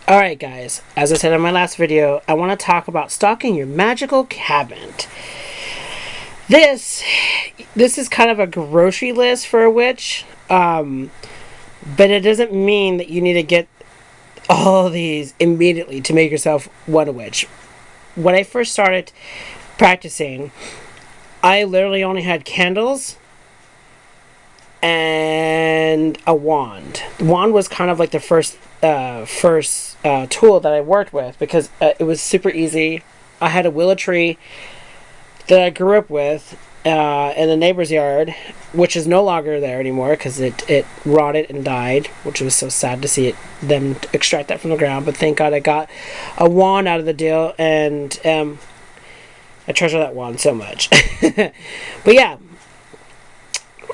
Alright guys, as I said in my last video, I want to talk about stocking your magical cabinet. This is kind of a grocery list for a witch, but it doesn't mean that you need to get all these immediately to make yourself one witch. When I first started practicing, I literally only had candles and a wand. The wand was kind of like the first tool that I worked with because it was super easy. I had a willow tree that I grew up with in the neighbor's yard, which is no longer there anymore because it rotted and died, which was so sad to see them extract that from the ground. But thank God I got a wand out of the deal, and I treasure that wand so much. But yeah,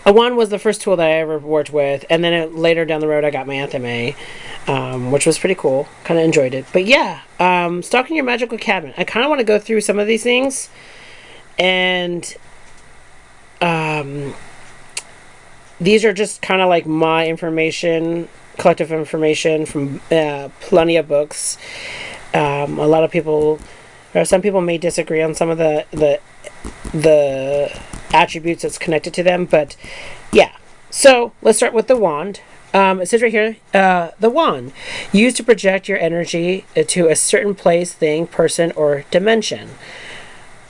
a wand was the first tool that I ever worked with, and then later down the road I got my Anthony, which was pretty cool. Kind of enjoyed it. But yeah, stocking your magical cabinet. I kind of want to go through some of these things, and these are just kind of like my information, collective information from plenty of books. A lot of people, or some people may disagree on some of the attributes that's connected to them, but yeah. So let's start with the wand. It says right here, the wand, used to project your energy to a certain place, thing, person, or dimension.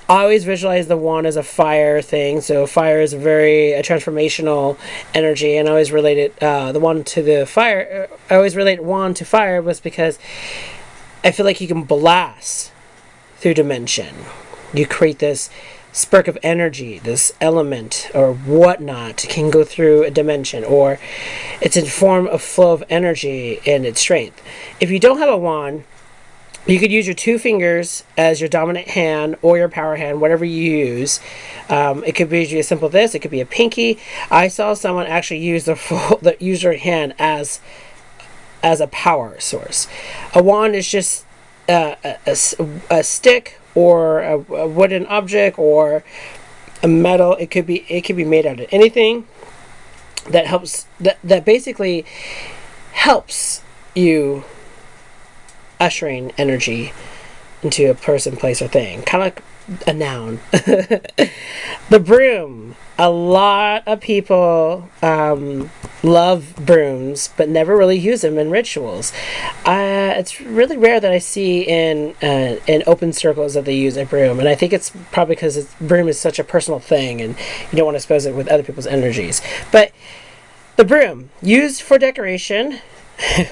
I always visualize the wand as a fire thing, so fire is a very transformational energy, and I always relate the wand to the fire. I always relate wand to fire was because I feel like you can blast through dimension. You create this spark of energy, this element or whatnot can go through a dimension, or it's in form of flow of energy and its strength. If you don't have a wand, you could use your two fingers as your dominant hand or your power hand, whatever you use. It could be as simple as this. It could be a pinky. I saw someone actually use the user hand as a power source. A wand is just a stick or a wooden object or a metal. It could be made out of anything that helps, that basically helps you ushering energy into a person, place, or thing. Kind of like a noun. The broom. A lot of people love brooms, but never really use them in rituals. It's really rare that I see in open circles that they use a broom, and I think it's probably because broom is such a personal thing, and you don't want to expose it with other people's energies. But the broom, used for decoration,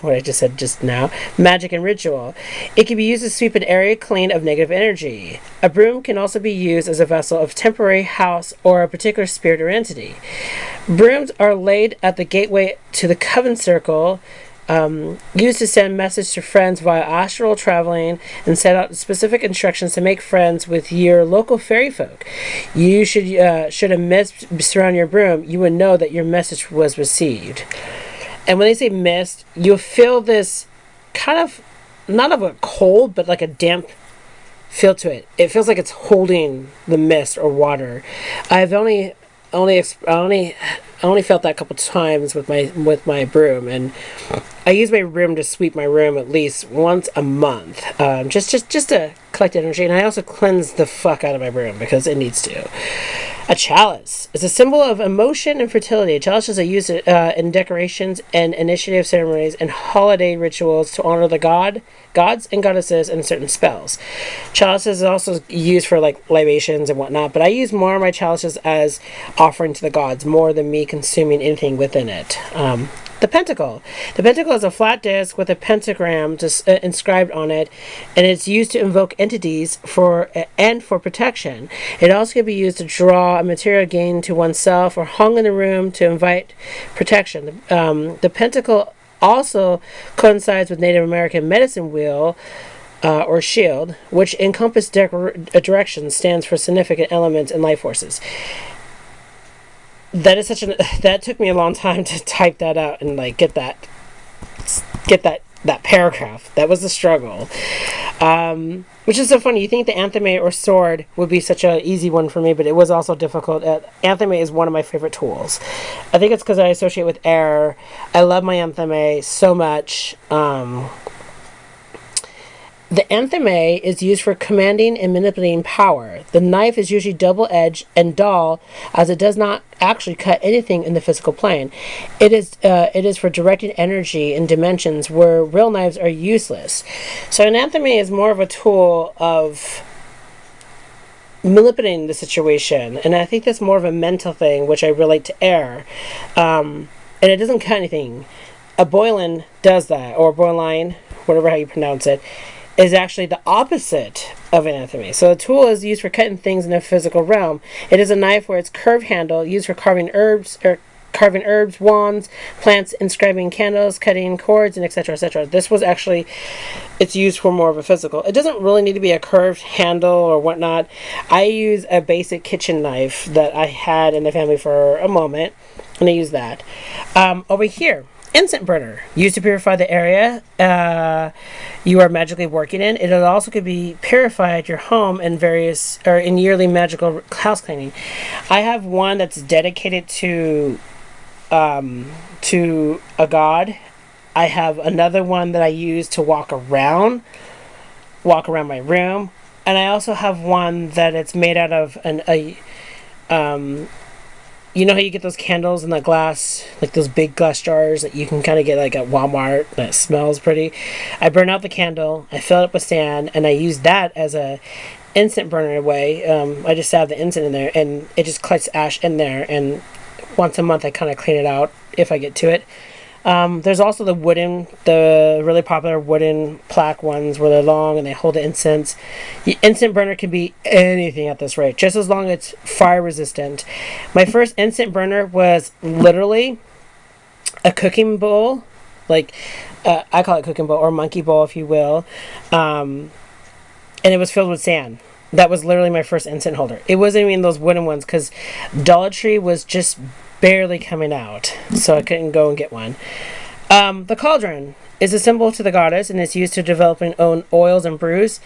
what I just said just now, magic and ritual. It can be used to sweep an area clean of negative energy. A broom can also be used as a vessel of temporary house or a particular spirit or entity. Brooms are laid at the gateway to the coven circle, used to send message to friends via astral traveling, and set out specific instructions to make friends with your local fairy folk. You should a mist surround your broom, you would know that your message was received. And when they say mist, you'll feel this kind of, not of a cold, but like a damp feel to it. It feels like it's holding the mist or water. I've only felt that a couple times with my broom, and I use my broom to sweep my room at least once a month, just to collect energy, and I also cleanse the fuck out of my broom because it needs to. A chalice is a symbol of emotion and fertility. Chalices are used in decorations and initiative ceremonies and holiday rituals to honor the gods and goddesses and certain spells. Chalices is also used for like libations and whatnot, but I use more of my chalices as offering to the gods more than me consuming anything within it. The pentacle. The pentacle is a flat disc with a pentagram inscribed on it, and it's used to invoke entities for protection. It also can be used to draw a material gain to oneself or hung in the room to invite protection. The pentacle also coincides with Native American medicine wheel or shield, which encompass directions, stands for significant elements and life forces. That took me a long time to type that out and like get that paragraph. That was the struggle. Which is so funny. You think the Anthony or sword would be such an easy one for me, but it was also difficult. Anthony is one of my favorite tools. I think it's because I associate with air. I love my Anthony so much. The Anthony is used for commanding and manipulating power. The knife is usually double-edged and dull, as it does not actually cut anything in the physical plane. It is for directing energy in dimensions where real knives are useless. So an Anthony is more of a tool of manipulating the situation, and I think that's more of a mental thing, which I relate to air. And it doesn't cut anything. A boiling does that, or boiling, whatever how you pronounce it, is actually the opposite of an Anthony. So the tool is used for cutting things in the physical realm. It is a knife where its curved handle used for carving herbs, wands, plants, inscribing candles, cutting cords, and etc. etc. This was actually, it's used for more of a physical. It doesn't really need to be a curved handle or whatnot. I use a basic kitchen knife that I had in the family for a moment, and I use that. Over here, incense burner, used to purify the area you are magically working in. It also could be purified at your home in various, or in yearly magical house cleaning. I have one that's dedicated to a god. I have another one that I use to walk around my room, and I also have one that it's made out of you know how you get those candles in the glass, like those big glass jars that you can kind of get like at Walmart that smells pretty? I burn out the candle, I fill it up with sand, and I use that as a incense burner away. I just have the incense in there, and it just collects ash in there, and once a month I kind of clean it out if I get to it. There's also the really popular wooden plaque ones where they're long and they hold the incense. The incense burner can be anything at this rate, just as long as it's fire resistant. My first incense burner was literally a cooking bowl, like I call it cooking bowl or monkey bowl, if you will, and it was filled with sand. That was literally my first incense holder. It wasn't even those wooden ones because Dollar Tree was just barely coming out, so I couldn't go and get one. The cauldron is a symbol to the goddess, and it's used to develop and own oils and brews.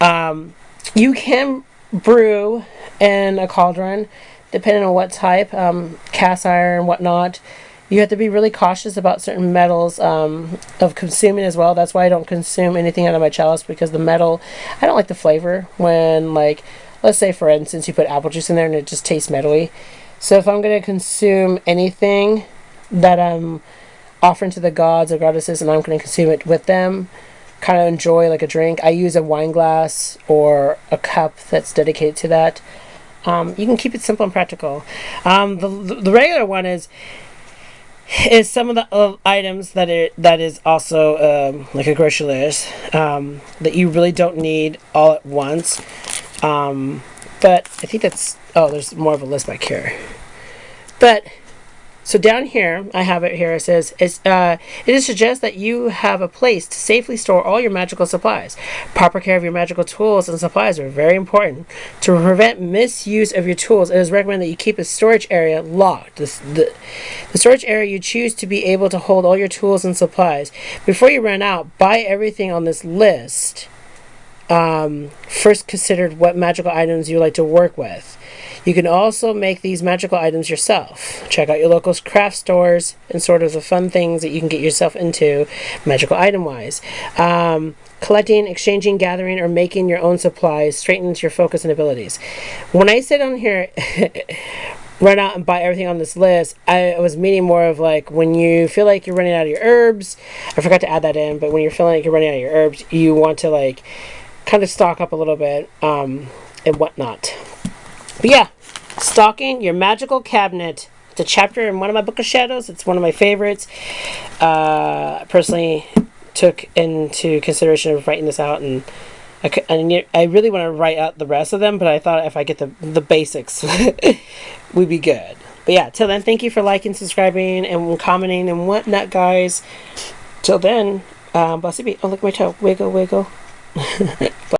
You can brew in a cauldron depending on what type, cast iron, whatnot. You have to be really cautious about certain metals of consuming as well. That's why I don't consume anything out of my chalice, because the metal, I don't like the flavor when, like, let's say for instance you put apple juice in there and it just tastes metally. So if I'm going to consume anything that I'm offering to the gods or goddesses and I'm going to consume it with them, kind of enjoy like a drink, I use a wine glass or a cup that's dedicated to that. You can keep it simple and practical. The regular one is some of the items that is also like a grocery list that you really don't need all at once. But I think that's, there's more of a list back here. But so down here, I have it here. It says it is suggest that you have a place to safely store all your magical supplies. Proper care of your magical tools and supplies are very important. To prevent misuse of your tools, it is recommended that you keep a storage area locked. The storage area you choose to be able to hold all your tools and supplies. Before you run out, buy everything on this list. First considered what magical items you like to work with. You can also make these magical items yourself. Check out your local craft stores and sort of the fun things that you can get yourself into magical item wise. Collecting, exchanging, gathering, or making your own supplies straightens your focus and abilities. When I sit on here run out and buy everything on this list, I was meaning more of like when you feel like you're running out of your herbs. I forgot to add that in, but when you're feeling like you're running out of your herbs, you want to like kind of stock up a little bit and whatnot. But yeah, stocking your magical cabinet. It's a chapter in one of my Book of Shadows. It's one of my favorites. I personally took into consideration of writing this out, and I really want to write out the rest of them, but I thought if I get the basics, we'd be good. But yeah, till then, thank you for liking, subscribing, and commenting and whatnot, guys. Till then, bossy beat. Oh, look at my toe. Wiggle, wiggle.